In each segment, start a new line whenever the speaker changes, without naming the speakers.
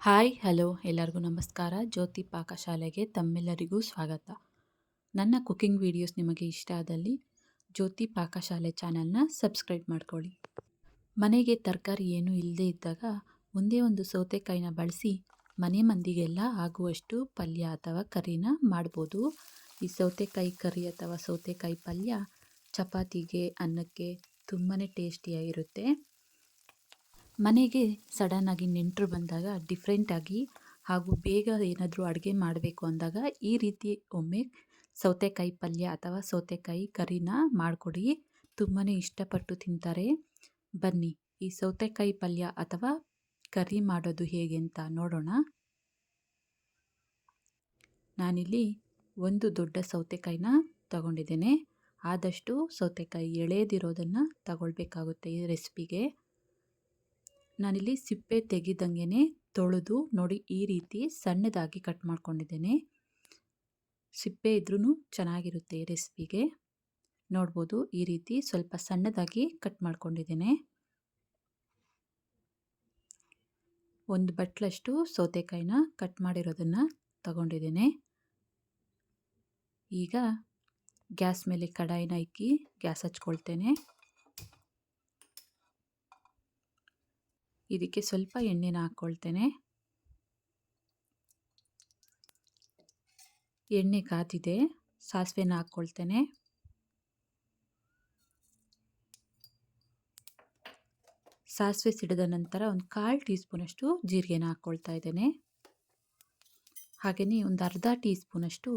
Hi hello ಎಲ್ಲರಿಗೂ ನಮಸ್ಕಾರ. ಜ್ಯೋತಿ ಪಾಕಶಾಲೆಗೆ ತಮ್ಮೆಲ್ಲರಿಗೂ ಸ್ವಾಗತ. ನನ್ನ ಕುಕಿಂಗ್ ವಿಡಿಯೋಸ್ ನಿಮಗೆ ಇಷ್ಟ ಆದಲ್ಲಿ ಜ್ಯೋತಿ ಪಾಕಶಾಲೆ ಚಾನಲ್ನ ಸಬ್ಸ್ಕ್ರೈಬ್ ಮಾಡ್ಕೊಳ್ಳಿ. ಮನೆಗೆ ತರಕಾರಿ ಏನೂ ಇಲ್ಲದೇ ಇದ್ದಾಗ ಒಂದೇ ಒಂದು ಸೌತೆಕಾಯಿನ ಬಳಸಿ ಮನೆ ಮಂದಿಗೆಲ್ಲ ಆಗುವಷ್ಟು ಪಲ್ಯ ಅಥವಾ ಕರಿನ ಮಾಡ್ಬೋದು. ಈ ಸೌತೆಕಾಯಿ ಕರಿ ಅಥವಾ ಸೌತೆಕಾಯಿ ಪಲ್ಯ ಚಪಾತಿಗೆ, ಅನ್ನಕ್ಕೆ ತುಂಬಾ ಟೇಸ್ಟಿಯಾಗಿರುತ್ತೆ. ಮನೆಗೆ ಸಡನ್ನಾಗಿ ನೆಂಟರು ಬಂದಾಗ ಡಿಫ್ರೆಂಟಾಗಿ ಹಾಗೂ ಬೇಗ ಏನಾದರೂ ಅಡುಗೆ ಮಾಡಬೇಕು ಅಂದಾಗ ಈ ರೀತಿ ಒಮ್ಮೆ ಸೌತೆಕಾಯಿ ಪಲ್ಯ ಅಥವಾ ಸೌತೆಕಾಯಿ ಕರಿನ ಮಾಡಿಕೊಡಿ, ತುಂಬಾ ಇಷ್ಟಪಟ್ಟು ತಿಂತಾರೆ. ಬನ್ನಿ ಈ ಸೌತೆಕಾಯಿ ಪಲ್ಯ ಅಥವಾ ಕರಿ ಮಾಡೋದು ಹೇಗೆ ಅಂತ ನೋಡೋಣ. ನಾನಿಲ್ಲಿ ಒಂದು ದೊಡ್ಡ ಸೌತೆಕಾಯಿನ ತಗೊಂಡಿದ್ದೇನೆ. ಆದಷ್ಟು ಸೌತೆಕಾಯಿ ಎಳೆದಿರೋದನ್ನು ತಗೊಳ್ಬೇಕಾಗುತ್ತೆ ಈ ರೆಸಿಪಿಗೆ. ನಾನಿಲ್ಲಿ ಸಿಪ್ಪೆ ತೆಗೆದಂಗೆ ತೊಳೆದು ನೋಡಿ ಈ ರೀತಿ ಸಣ್ಣದಾಗಿ ಕಟ್ ಮಾಡ್ಕೊಂಡಿದ್ದೇನೆ. ಸಿಪ್ಪೆ ಇದ್ರೂ ಚೆನ್ನಾಗಿರುತ್ತೆ ಈ ರೆಸಿಪಿಗೆ. ನೋಡ್ಬೋದು ಈ ರೀತಿ ಸ್ವಲ್ಪ ಸಣ್ಣದಾಗಿ ಕಟ್ ಮಾಡ್ಕೊಂಡಿದ್ದೇನೆ. ಒಂದು ಬಟ್ಲಷ್ಟು ಸೌತೆಕಾಯಿನ ಕಟ್ ಮಾಡಿರೋದನ್ನು ತಗೊಂಡಿದ್ದೇನೆ. ಈಗ ಗ್ಯಾಸ್ ಮೇಲೆ ಕಡಾಯಿನ ಇಕ್ಕಿ ಗ್ಯಾಸ್ ಹಚ್ಕೊಳ್ತೇನೆ. ಇದಕ್ಕೆ ಸ್ವಲ್ಪ ಎಣ್ಣೆನ ಹಾಕ್ಕೊಳ್ತೇನೆ. ಎಣ್ಣೆ ಕಾದಿದೆ, ಸಾಸಿವೆನ ಹಾಕ್ಕೊಳ್ತೇನೆ. ಸಾಸಿವೆ ಸಿಡಿದ ನಂತರ ಒಂದು 1/4 ಟೀ ಸ್ಪೂನಷ್ಟು ಜೀರಿಗೆನ ಹಾಕ್ಕೊಳ್ತಾ ಇದ್ದೇನೆ. ಹಾಗೆಯೇ ಒಂದು ಅರ್ಧ ಟೀ ಸ್ಪೂನಷ್ಟು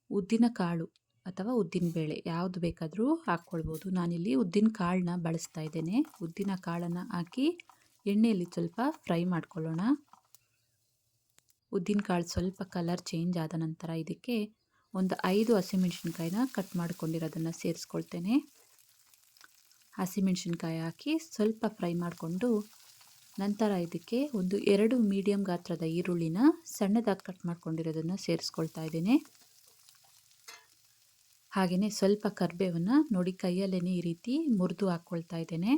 ಉದ್ದಿನ ಕಾಳು ಅಥವಾ ಉದ್ದಿನ ಬೇಳೆ ಯಾವುದು ಬೇಕಾದರೂ ಹಾಕ್ಕೊಳ್ಬೋದು. ನಾನಿಲ್ಲಿ ಉದ್ದಿನ ಕಾಳನ್ನ ಬಳಸ್ತಾ ಇದ್ದೇನೆ. ಉದ್ದಿನ ಕಾಳನ್ನು ಹಾಕಿ ಎಣ್ಣೆಯಲ್ಲಿ ಸ್ವಲ್ಪ ಫ್ರೈ ಮಾಡ್ಕೊಳ್ಳೋಣ. ಉದ್ದಿನ ಕಾಳು ಸ್ವಲ್ಪ ಕಲರ್ ಚೇಂಜ್ ಆದ ನಂತರ ಇದಕ್ಕೆ ಒಂದು 5 ಹಸಿಮೆಣಸಿನ್ಕಾಯಿನ ಕಟ್ ಮಾಡ್ಕೊಂಡಿರೋದನ್ನು ಸೇರಿಸ್ಕೊಳ್ತೇನೆ. ಹಸಿಮೆಣಸಿನ್ಕಾಯಿ ಹಾಕಿ ಸ್ವಲ್ಪ ಫ್ರೈ ಮಾಡಿಕೊಂಡು ನಂತರ ಇದಕ್ಕೆ ಒಂದು 2 ಮೀಡಿಯಮ್ ಗಾತ್ರದ ಈರುಳ್ಳಿನ ಸಣ್ಣದಾಗಿ ಕಟ್ ಮಾಡ್ಕೊಂಡಿರೋದನ್ನು ಸೇರಿಸ್ಕೊಳ್ತಾ ಇದ್ದೇನೆ. ಹಾಗೆಯೇ ಸ್ವಲ್ಪ ಕರಿಬೇವನ್ನು ನೋಡಿ ಕೈಯಲ್ಲೇ ಈ ರೀತಿ ಮುರಿದು ಹಾಕ್ಕೊಳ್ತಾ ಇದ್ದೇನೆ.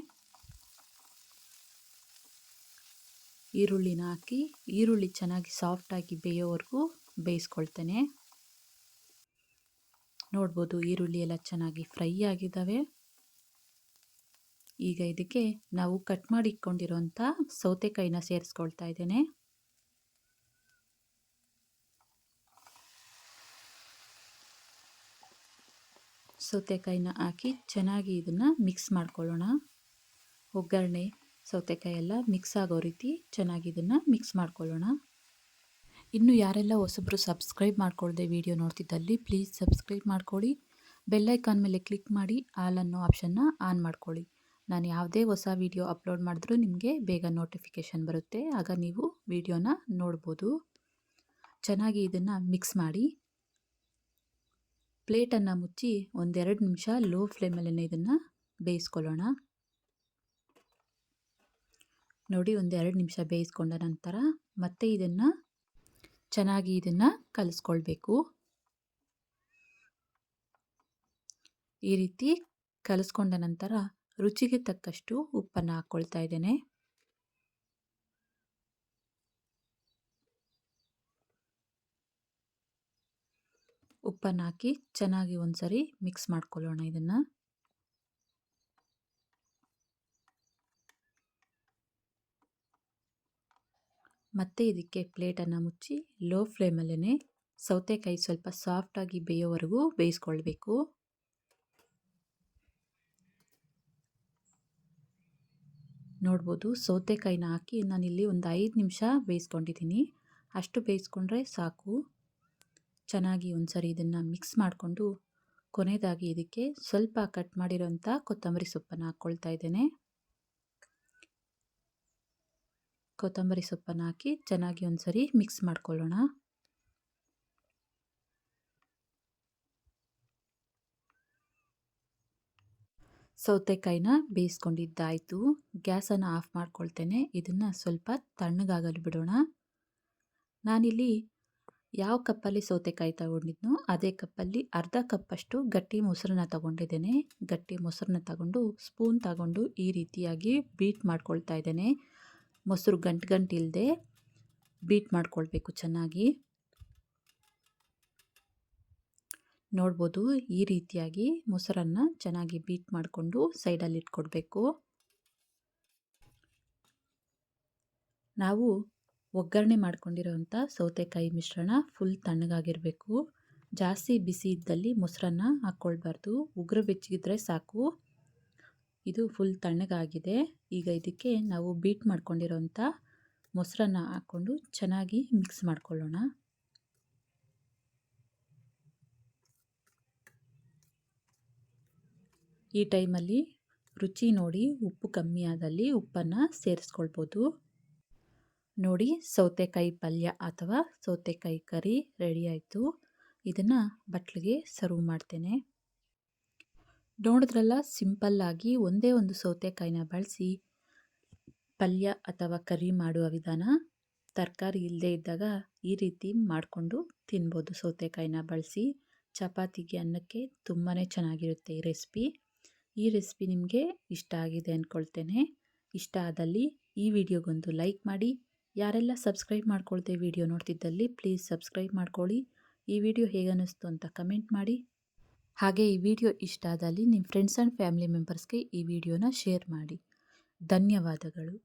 ಈರುಳ್ಳಿನ ಹಾಕಿ ಈರುಳ್ಳಿ ಚೆನ್ನಾಗಿ ಸಾಫ್ಟಾಗಿ ಬೇಯೋವರೆಗೂ ಬೇಯಿಸ್ಕೊಳ್ತೇನೆ. ನೋಡ್ಬೋದು ಈರುಳ್ಳಿ ಎಲ್ಲ ಚೆನ್ನಾಗಿ ಫ್ರೈ ಆಗಿದ್ದಾವೆ. ಈಗ ಇದಕ್ಕೆ ನಾವು ಕಟ್ ಮಾಡಿ ಇಟ್ಕೊಂಡಿರೋಂಥ ಸೌತೆಕಾಯಿನ ಸೇರಿಸ್ಕೊಳ್ತಾ ಇದ್ದೇನೆ. ಸೌತೆಕಾಯಿನ ಹಾಕಿ ಚೆನ್ನಾಗಿ ಇದನ್ನು ಮಿಕ್ಸ್ ಮಾಡ್ಕೊಳ್ಳೋಣ. ಒಗ್ಗರಣೆ ಸೌತೆಕಾಯಿ ಎಲ್ಲ ಮಿಕ್ಸ್ ಆಗೋ ರೀತಿ ಚೆನ್ನಾಗಿ ಇದನ್ನು ಮಿಕ್ಸ್ ಮಾಡ್ಕೊಳ್ಳೋಣ. ಇನ್ನು ಯಾರೆಲ್ಲ ಹೊಸಬ್ರು ಸಬ್ಸ್ಕ್ರೈಬ್ ಮಾಡ್ಕೊಳ್ಳದೆ ವಿಡಿಯೋ ನೋಡ್ತಿದ್ದಲ್ಲಿ ಪ್ಲೀಸ್ ಸಬ್ಸ್ಕ್ರೈಬ್ ಮಾಡ್ಕೊಳ್ಳಿ. ಬೆಲ್ಲೈಕಾನ್ ಮೇಲೆ ಕ್ಲಿಕ್ ಮಾಡಿ ಆಲ್ ಅನ್ನೋ ಆಪ್ಷನ್ನ ಆನ್ ಮಾಡ್ಕೊಳ್ಳಿ. ನಾನು ಯಾವುದೇ ಹೊಸ ವಿಡಿಯೋ ಅಪ್ಲೋಡ್ ಮಾಡಿದ್ರೂ ನಿಮಗೆ ಬೇಗ ನೋಟಿಫಿಕೇಷನ್ ಬರುತ್ತೆ. ಆಗ ನೀವು ವಿಡಿಯೋನ ನೋಡ್ಬೋದು. ಚೆನ್ನಾಗಿ ಇದನ್ನು ಮಿಕ್ಸ್ ಮಾಡಿ ಪ್ಲೇಟನ್ನು ಮುಚ್ಚಿ 1-2 ನಿಮಿಷ ಲೋ ಫ್ಲೇಮಲ್ಲೇ ಇದನ್ನು ಬೇಯಿಸ್ಕೊಳ್ಳೋಣ. ನೋಡಿ 1-2 ನಿಮಿಷ ಬೇಯಿಸ್ಕೊಂಡ ನಂತರ ಮತ್ತೆ ಇದನ್ನು ಚೆನ್ನಾಗಿ ಕಲಿಸ್ಕೊಳ್ಬೇಕು. ಈ ರೀತಿ ಕಲಿಸ್ಕೊಂಡ ನಂತರ ರುಚಿಗೆ ತಕ್ಕಷ್ಟು ಉಪ್ಪನ್ನು ಹಾಕ್ಕೊಳ್ತಾ ಇದ್ದೇನೆ. ಉಪ್ಪನ್ನು ಹಾಕಿ ಚೆನ್ನಾಗಿ ಒಂದ್ಸರಿ ಮಿಕ್ಸ್ ಮಾಡ್ಕೊಳ್ಳೋಣ ಇದನ್ನು. ಮತ್ತೆ ಇದಕ್ಕೆ ಪ್ಲೇಟನ್ನು ಮುಚ್ಚಿ ಲೋ ಫ್ಲೇಮಲ್ಲೇ ಸೌತೆಕಾಯಿ ಸ್ವಲ್ಪ ಸಾಫ್ಟಾಗಿ ಬೇಯೋವರೆಗೂ ಬೇಯಿಸ್ಕೊಳ್ಬೇಕು. ನೋಡ್ಬೋದು ಸೌತೆಕಾಯಿನ ಹಾಕಿ ನಾನಿಲ್ಲಿ ಒಂದು 5 ನಿಮಿಷ ಬೇಯಿಸ್ಕೊಂಡಿದ್ದೀನಿ. ಅಷ್ಟು ಬೇಯಿಸ್ಕೊಂಡ್ರೆ ಸಾಕು. ಚೆನ್ನಾಗಿ ಒಂದ್ಸರಿ ಇದನ್ನು ಮಿಕ್ಸ್ ಮಾಡಿಕೊಂಡು ಕೊನೆಯದಾಗಿ ಇದಕ್ಕೆ ಸ್ವಲ್ಪ ಕಟ್ ಮಾಡಿರೋಂಥ ಕೊತ್ತಂಬರಿ ಸೊಪ್ಪನ್ನು ಹಾಕ್ಕೊಳ್ತಾ ಇದ್ದೇನೆ. ಕೊತ್ತಂಬರಿ ಸೊಪ್ಪನ್ನು ಹಾಕಿ ಚೆನ್ನಾಗಿ ಒಂದ್ಸರಿ ಮಿಕ್ಸ್ ಮಾಡ್ಕೊಳ್ಳೋಣ. ಸೌತೆಕಾಯಿನ ಬೇಯಿಸ್ಕೊಂಡಿದ್ದಾಯಿತು. ಗ್ಯಾಸನ್ನು ಆಫ್ ಮಾಡ್ಕೊಳ್ತೇನೆ. ಇದನ್ನು ಸ್ವಲ್ಪ ತಣ್ಣಗಾಗಲು ಬಿಡೋಣ. ನಾನಿಲ್ಲಿ ಯಾವ ಕಪ್ಪಲ್ಲಿ ಸೌತೆಕಾಯಿ ತಗೊಂಡಿದ್ನೋ ಅದೇ ಕಪ್ಪಲ್ಲಿ ಅರ್ಧ ಕಪ್ಪಷ್ಟು ಗಟ್ಟಿ ಮೊಸರನ್ನ ತಗೊಂಡಿದ್ದೇನೆ. ಗಟ್ಟಿ ಮೊಸರನ್ನ ತಗೊಂಡು ಸ್ಪೂನ್ ತಗೊಂಡು ಈ ರೀತಿಯಾಗಿ ಬೀಟ್ ಮಾಡ್ಕೊಳ್ತಾ ಇದ್ದೇನೆ. ಮೊಸರು ಗಂಟು ಇಲ್ಲದೆ ಬೀಟ್ ಮಾಡ್ಕೊಳ್ಬೇಕು ಚೆನ್ನಾಗಿ. ನೋಡ್ಬೋದು ಈ ರೀತಿಯಾಗಿ ಮೊಸರನ್ನು ಚೆನ್ನಾಗಿ ಬೀಟ್ ಮಾಡಿಕೊಂಡು ಸೈಡಲ್ಲಿ ಇಟ್ಕೊಡ್ಬೇಕು. ನಾವು ಒಗ್ಗರಣೆ ಮಾಡ್ಕೊಂಡಿರೋಂಥ ಸೌತೆಕಾಯಿ ಮಿಶ್ರಣ ಫುಲ್ ತಣ್ಣಗಾಗಿರಬೇಕು. ಜಾಸ್ತಿ ಬಿಸಿ ಇದ್ದಲ್ಲಿ ಮೊಸರನ್ನು ಹಾಕ್ಕೊಳ್ಬಾರ್ದು, ಉಗುರು ಬೆಚ್ಚಗಿದ್ರೆ ಸಾಕು. ಇದು ಫುಲ್ ತಣ್ಣಗಾಗಿದೆ. ಈಗ ಇದಕ್ಕೆ ನಾವು ಬೀಟ್ ಮಾಡ್ಕೊಂಡಿರೋಂಥ ಮೊಸರನ್ನು ಹಾಕ್ಕೊಂಡು ಚೆನ್ನಾಗಿ ಮಿಕ್ಸ್ ಮಾಡ್ಕೊಳ್ಳೋಣ. ಈ ಟೈಮಲ್ಲಿ ರುಚಿ ನೋಡಿ ಉಪ್ಪು ಕಮ್ಮಿ ಆದಲ್ಲಿ ಉಪ್ಪನ್ನು ಸೇರಿಸ್ಕೊಳ್ಬೋದು. ನೋಡಿ ಸೌತೆಕಾಯಿ ಪಲ್ಯ ಅಥವಾ ಸೌತೆಕಾಯಿ ಕರಿ ರೆಡಿ ಆಯಿತು. ಇದನ್ನು ಬಟ್ಲಿಗೆ ಸರ್ವ್ ಮಾಡ್ತೇನೆ. ನೋಡಿದ್ರಲ್ಲ, ಸಿಂಪಲ್ಲಾಗಿ ಒಂದೇ ಒಂದು ಸೌತೆಕಾಯಿನ ಬಳಸಿ ಪಲ್ಯ ಅಥವಾ ಕರಿ ಮಾಡುವ ವಿಧಾನ. ತರಕಾರಿ ಇಲ್ಲದೇ ಇದ್ದಾಗ ಈ ರೀತಿ ಮಾಡಿಕೊಂಡು ತಿನ್ಬೋದು. ಸೌತೆಕಾಯಿನ ಬಳಸಿ ಚಪಾತಿಗೆ, ಅನ್ನಕ್ಕೆ ತುಂಬಾ ಚೆನ್ನಾಗಿರುತ್ತೆ ಈ ರೆಸಿಪಿ. ಈ ರೆಸಿಪಿ ನಿಮಗೆ ಇಷ್ಟ ಆಗಿದೆ ಅಂದ್ಕೊಳ್ತೇನೆ. ಇಷ್ಟ ಆದಲ್ಲಿ ಈ ವಿಡಿಯೋಗೊಂದು ಲೈಕ್ ಮಾಡಿ. ಯಾರೆಲ್ಲ ಸಬ್ಸ್ಕ್ರೈಬ್ ಮಾಡ್ಕೊಳ್ದೆ ವಿಡಿಯೋ ನೋಡ್ತಿದ್ದಲ್ಲಿ ಪ್ಲೀಸ್ ಸಬ್ಸ್ಕ್ರೈಬ್ ಮಾಡ್ಕೊಳ್ಳಿ. ಈ ವಿಡಿಯೋ ಹೇಗೆ ಅನ್ನಿಸ್ತು ಅಂತ ಕಮೆಂಟ್ ಮಾಡಿ. ಹಾಗೆ ಈ ವಿಡಿಯೋ ಇಷ್ಟ ಆದಲ್ಲಿ ನಿಮ್ಮ ಫ್ರೆಂಡ್ಸ್ ಆ್ಯಂಡ್ ಫ್ಯಾಮಿಲಿ ಮೆಂಬರ್ಸ್ಗೆ ಈ ವಿಡಿಯೋನ ಶೇರ್ ಮಾಡಿ. ಧನ್ಯವಾದಗಳು.